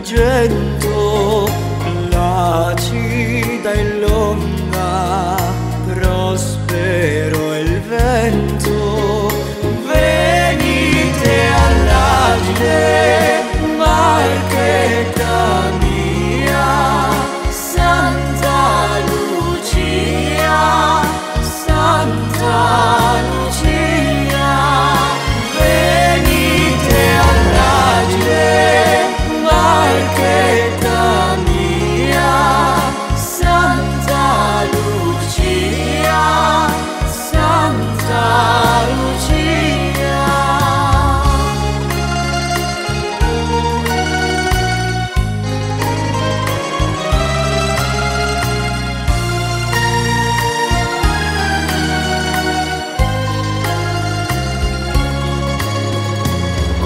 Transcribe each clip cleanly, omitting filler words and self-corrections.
d'argento, placida e longa, prospero il vento. Venite all'agile, Marchetta mia, Santa Lucia, Santa Lucia. Venite all'agile, Marchetta mia, Santa Lucia, Santa Lucia.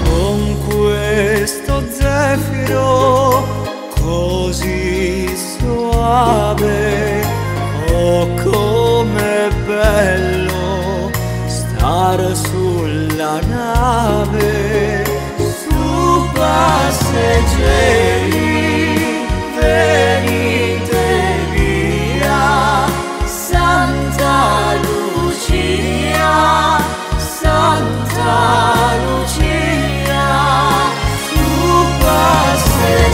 Con questo zefiro così soave, oh com'è bello star sulla nave, su passeggeri, venite via, Santa Lucia, Santa Lucia. Su passeggeri,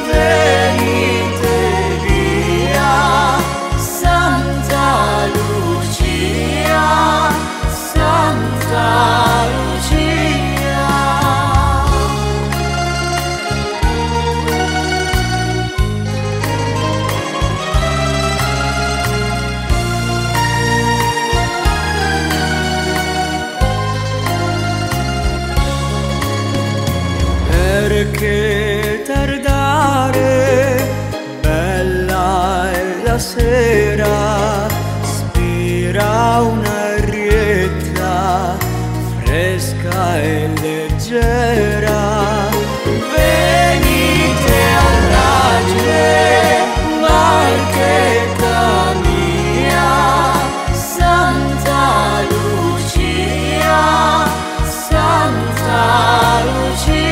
venite via, Santa Lucia, Santa Lucia. Perché tardare, bella è la sera, spira un'arietta fresca e leggera. Venite all'agile, Marchetta mia, Santa Lucia, Santa Lucia.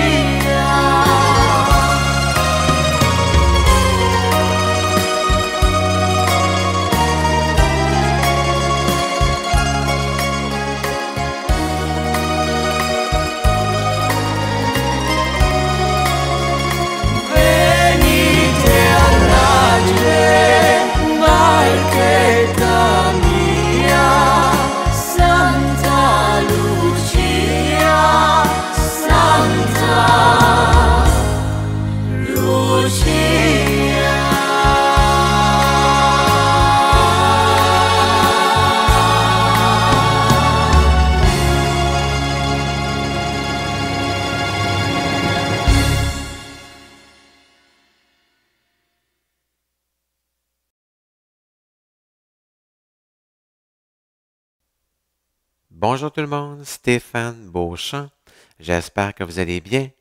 Venite all'agile, Marchetta mia, Santa Lucia, Santa Lucia. Bonjour tout le monde, Stéphane Beauchamp. J'espère que vous allez bien.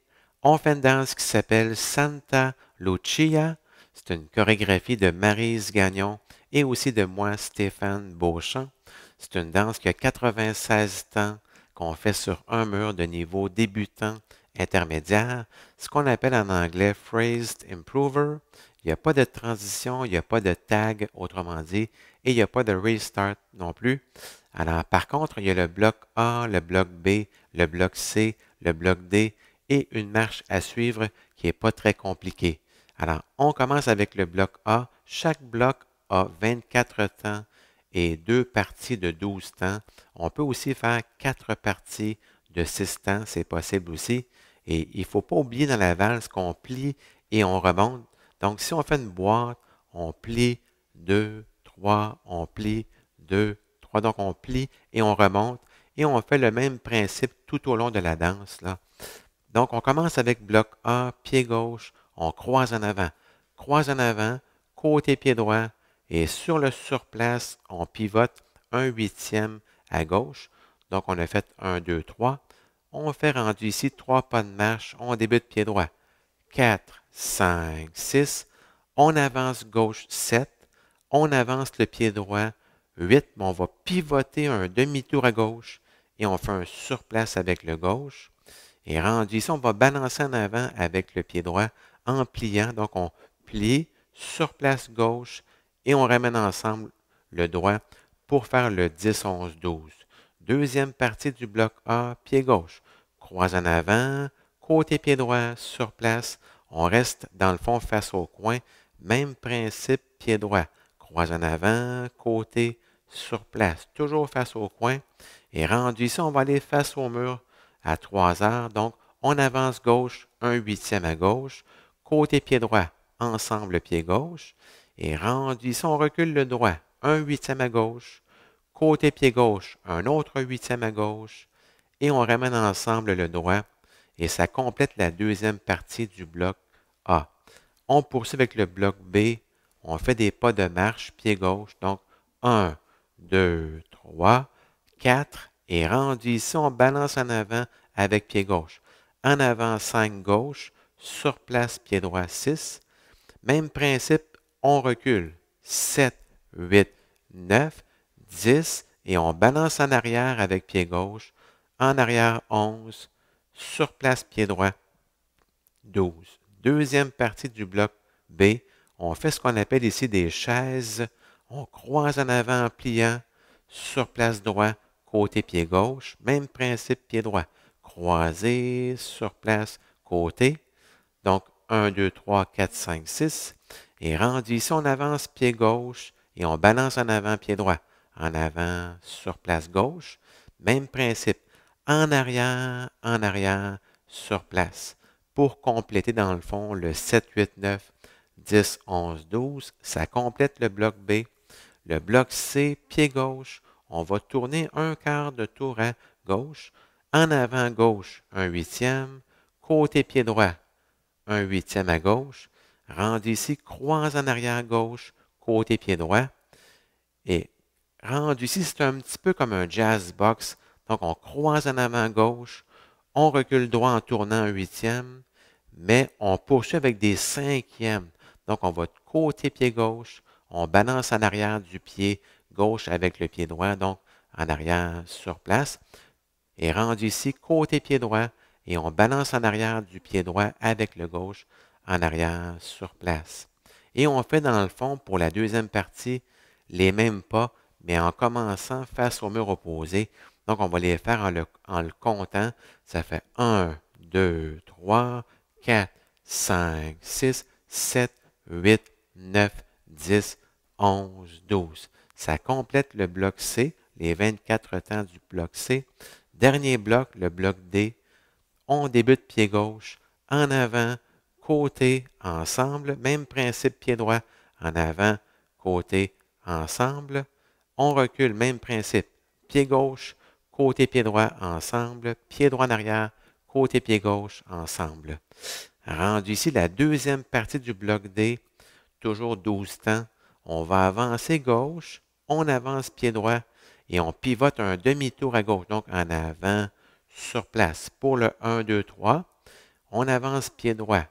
On fait une danse qui s'appelle Santa Lucia. C'est une chorégraphie de Maryse Gagnon et aussi de moi, Stéphane Beauchamp. C'est une danse qui a 96 temps, qu'on fait sur un mur de niveau débutant intermédiaire, ce qu'on appelle en anglais Phrased Improver. Il n'y a pas de transition, il n'y a pas de tag, autrement dit, et il n'y a pas de restart non plus. Alors, par contre, il y a le bloc A, le bloc B, le bloc C, le bloc D et une marche à suivre qui n'est pas très compliquée. Alors, on commence avec le bloc A. Chaque bloc a 24 temps et 2 parties de 12 temps. On peut aussi faire 4 parties de 6 temps, c'est possible aussi. Et il ne faut pas oublier dans la valse qu'on plie et on remonte. Donc, si on fait une boîte, on plie 2, 3, on plie 2, 3. Donc, on plie et on remonte. Et on fait le même principe tout au long de la danse, là. Donc, on commence avec bloc A, pied gauche, on croise en avant, côté pied droit, et sur le surplace, on pivote 1/8 à gauche. Donc, on a fait 1, 2, 3. On fait rendu ici 3 pas de marche, on débute pied droit. 4, 5, 6. On avance gauche 7. On avance le pied droit 8. On va pivoter un demi-tour à gauche et on fait un surplace avec le gauche. Et rendu ici, on va balancer en avant avec le pied droit en pliant. Donc, on plie sur place gauche et on ramène ensemble le droit pour faire le 10, 11, 12. Deuxième partie du bloc A, pied gauche. Croise en avant, côté pied droit, sur place. On reste dans le fond face au coin. Même principe, pied droit. Croise en avant, côté, sur place. Toujours face au coin. Et rendu ici, on va aller face au mur à 3 heures. Donc, on avance gauche, 1/8 à gauche. Côté pied droit, ensemble pied gauche. Et rendu ici, on recule le droit, 1/8 à gauche. Côté pied gauche, un autre 1/8 à gauche. Et on ramène ensemble le droit. Et ça complète la deuxième partie du bloc A. On poursuit avec le bloc B. On fait des pas de marche, pied gauche. Donc, 1, 2, 3, 4. Et rendu ici, on balance en avant avec pied gauche. En avant, 5 gauche. Sur place, pied droit, 6. Même principe, on recule. 7, 8, 9, 10. Et on balance en arrière avec pied gauche. En arrière, 11. Sur place, pied droit, 12. Deuxième partie du bloc B, on fait ce qu'on appelle ici des chaises. On croise en avant en pliant, sur place droit, côté pied gauche. Même principe, pied droit. Croisé, sur place, côté. Donc, 1, 2, 3, 4, 5, 6. Et rendu ici, on avance pied gauche et on balance en avant pied droit. En avant, sur place gauche. Même principe. En arrière, sur place. Pour compléter dans le fond le 7, 8, 9, 10, 11, 12, ça complète le bloc B. Le bloc C, pied gauche, on va tourner un quart de tour à gauche. En avant gauche, 1/8. Côté pied droit, 1/8 à gauche. Rendu ici, croise en arrière gauche, côté pied droit. Et rendu ici, c'est un petit peu comme un jazz box. Donc, on croise en avant gauche, on recule droit en tournant 1/8, mais on poursuit avec des 5e. Donc, on va de côté pied gauche, on balance en arrière du pied gauche avec le pied droit, donc en arrière sur place. Et rendu ici, côté pied droit, et on balance en arrière du pied droit avec le gauche en arrière sur place. Et on fait dans le fond, pour la deuxième partie, les mêmes pas, mais en commençant face au mur opposé. Donc, on va les faire en le comptant. Ça fait 1, 2, 3, 4, 5, 6, 7, 8, 9, 10, 11, 12. Ça complète le bloc C, les 24 temps du bloc C. Dernier bloc, le bloc D. On débute pied gauche, en avant, côté, ensemble. Même principe, pied droit, en avant, côté, ensemble. On recule, même principe. Pied gauche, côté pied droit, ensemble. Pied droit en arrière, côté pied gauche, ensemble. Rendu ici la deuxième partie du bloc D, toujours 12 temps. On va avancer gauche, on avance pied droit et on pivote un demi-tour à gauche. Donc en avant, sur place. Pour le 1, 2, 3, on avance pied droit.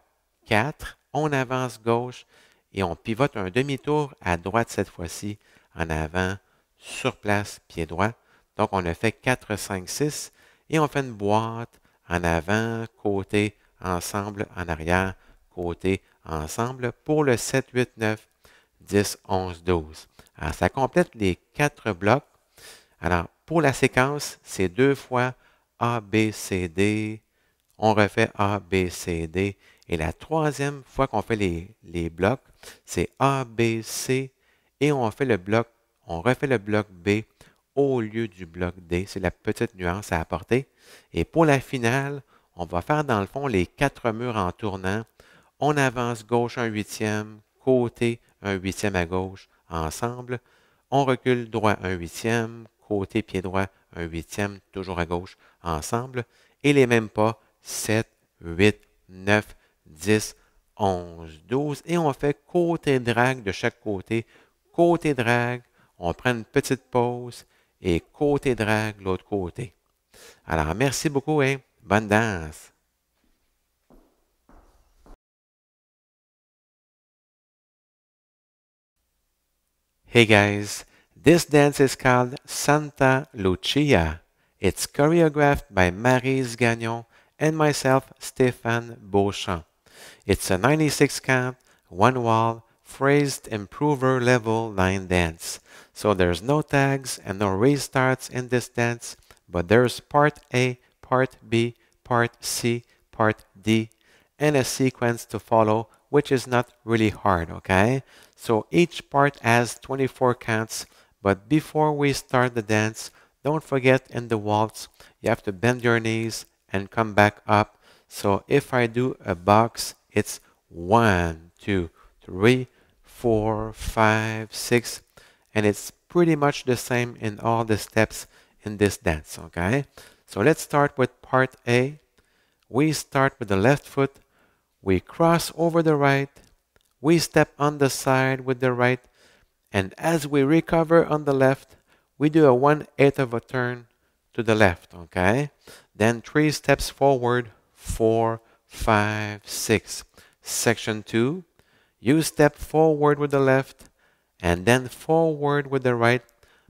4, on avance gauche et on pivote un demi-tour à droite cette fois-ci. En avant, sur place, pied droit. Donc, on a fait 4, 5, 6 et on fait une boîte en avant, côté, ensemble, en arrière, côté, ensemble pour le 7, 8, 9, 10, 11, 12. Alors, ça complète les 4 blocs. Alors, pour la séquence, c'est 2 fois A, B, C, D. On refait A, B, C, D. Et la troisième fois qu'on fait les blocs, c'est A, B, C. Et on refait le bloc B au lieu du bloc D. C'est la petite nuance à apporter. Et pour la finale, on va faire dans le fond les 4 murs en tournant. On avance gauche 1/8, côté 1/8 à gauche, ensemble. On recule droit 1/8, côté pied droit 1/8, toujours à gauche, ensemble. Et les mêmes pas, 7, 8, 9, 10, 11, 12. Et on fait côté drague de chaque côté. Côté drague, on prend une petite pause et côté drague, l'autre côté. Alors, merci beaucoup et bonne danse. Hey guys, this dance is called Santa Lucia. It's choreographed by Maryse Gagnon and myself, Stéphane Beauchamp. It's a 96 count, one wall, phrased improver level line dance. So there's no tags and no restarts in this dance, but there's part A, part B, part C, part D, and a sequence to follow, which is not really hard, okay? So each part has 24 counts, but before we start the dance, don't forget in the waltz, you have to bend your knees and come back up. So if I do a box, it's 1, 2, 3, 4, 5, 6, and it's pretty much the same in all the steps in this dance, okay? So let's start with part A. We start with the left foot, we cross over the right, we step on the side with the right, and as we recover on the left, we do a 1/8 of a turn to the left, okay? Then 3 steps forward, 4, 5, 6. Section 2, you step forward with the left, and then forward with the right,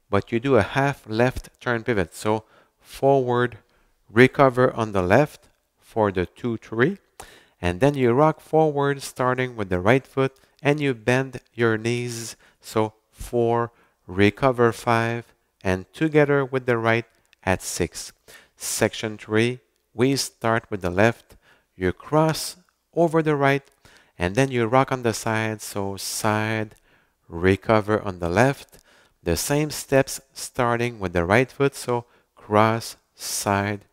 but you do a half left turn pivot. So forward, recover on the left for the 2, 3, and then you rock forward starting with the right foot, and you bend your knees. So 4, recover 5, and together with the right at 6. Section 3, we start with the left, you cross over the right, and then you rock on the side. So side, recover on the left. The same steps starting with the right foot. So cross, side,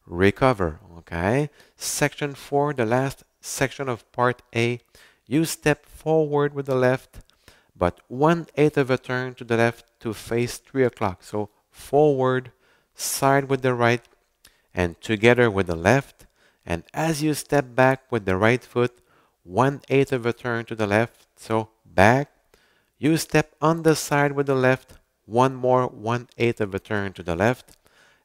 recover, okay? Section 4, the last section of part A, you step forward with the left, but 1/8 of a turn to the left to face 3 o'clock. So forward, side with the right, and together with the left. And as you step back with the right foot, 1/8 of a turn to the left. So back, you step on the side with the left, one more 1/8 of a turn to the left,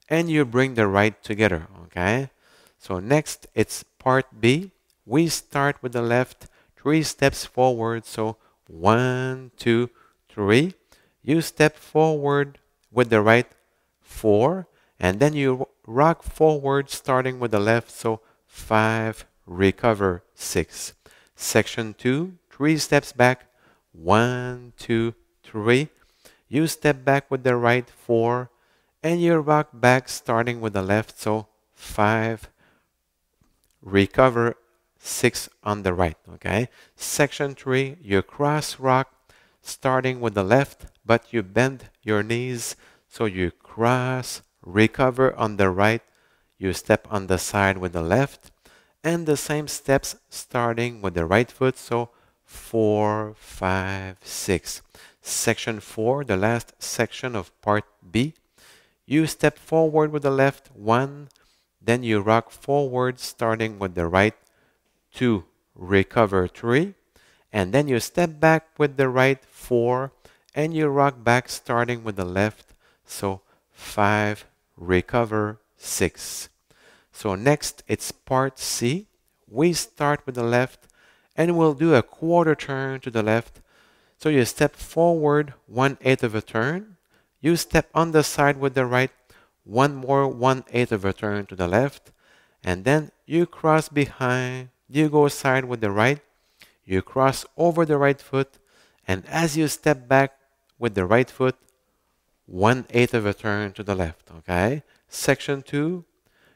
and you bring the right together, okay? So next, it's part B. We start with the left, 3 steps forward. So 1, 2, 3. You step forward with the right, 4, and then you rock forward starting with the left. So 5, recover 6. Section 2, 3 steps back, 1, 2, 3. You step back with the right, 4, and you rock back starting with the left. So 5, recover 6 on the right, okay? Section 3, you cross rock starting with the left, but you bend your knees. So you cross, recover on the right, you step on the side with the left, and the same steps starting with the right foot. So 4, 5, 6. Section 4, the last section of part B, you step forward with the left, 1, then you rock forward starting with the right, 2, recover 3, and then you step back with the right, 4, and you rock back starting with the left. So 5, recover 6. So next, it's part C. We start with the left, and we'll do a 1/4 turn to the left. So you step forward 1/8 of a turn. You step on the side with the right, one more 1/8 of a turn to the left, and then you cross behind. You go side with the right, you cross over the right foot, and as you step back with the right foot, 1/8 of a turn to the left, okay? Section 2,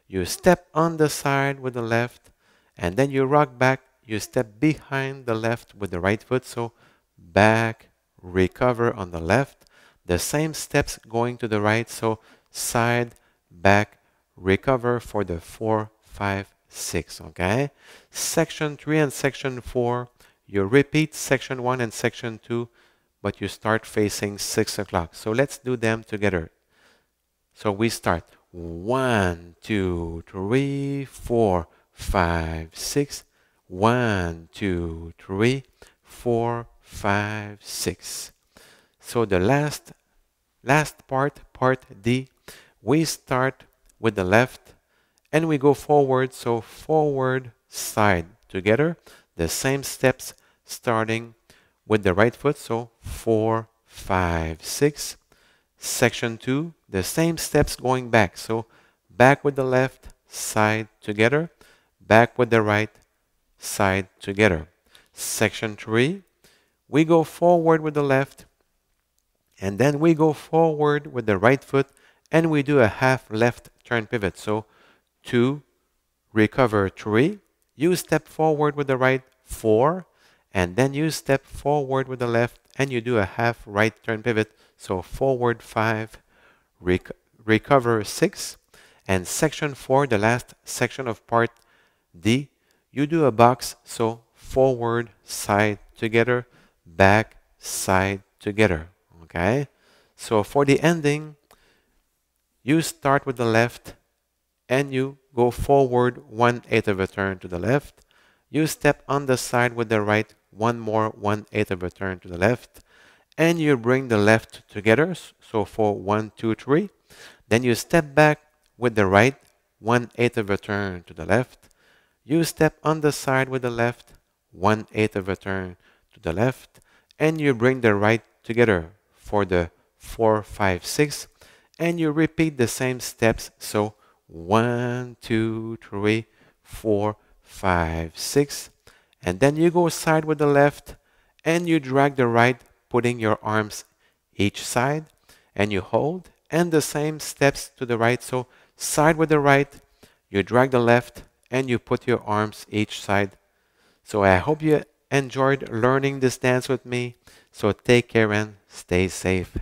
you step on the side with the left, and then you rock back, you step behind the left with the right foot. So back, recover on the left. The same steps going to the right. So side, back, recover for the 4, 5, 6, okay? Section 3 and section 4, you repeat section 1 and section 2, but you start facing 6 o'clock. So let's do them together. So we start 1, 2, 3, 4, 5, 6. 1, 2, 3, 4, 5, 6. So the last part, part D, we start with the left and we go forward. So forward, side together. The same steps starting with the right foot. So 4, 5, 6. Section 2, the same steps going back. So back with the left, side together, back with the right, side together. Section 3, we go forward with the left, and then we go forward with the right foot, and we do a half left turn pivot. So 2, recover 3, you step forward with the right, 4, and then you step forward with the left, and you do a half right turn pivot. So forward 5, recover 6, and section 4, the last section of part D, you do a box, so forward, side together, back, side together. Okay? So for the ending, you start with the left and you go forward 1/8 of a turn to the left. You step on the side with the right, one more 1/8 of a turn to the left. And you bring the left together, so for 1, 2, 3. Then you step back with the right, 1/8 of a turn to the left. You step on the side with the left, 1/8 of a turn to the left, and you bring the right together for the 4, 5, 6, and you repeat the same steps. So 1, 2, 3, 4, 5, 6, and then you go side with the left, and you drag the right, putting your arms each side, and you hold, and the same steps to the right. So side with the right, you drag the left, and you put your arms each side. So I hope you enjoyed learning this dance with me. So take care and stay safe.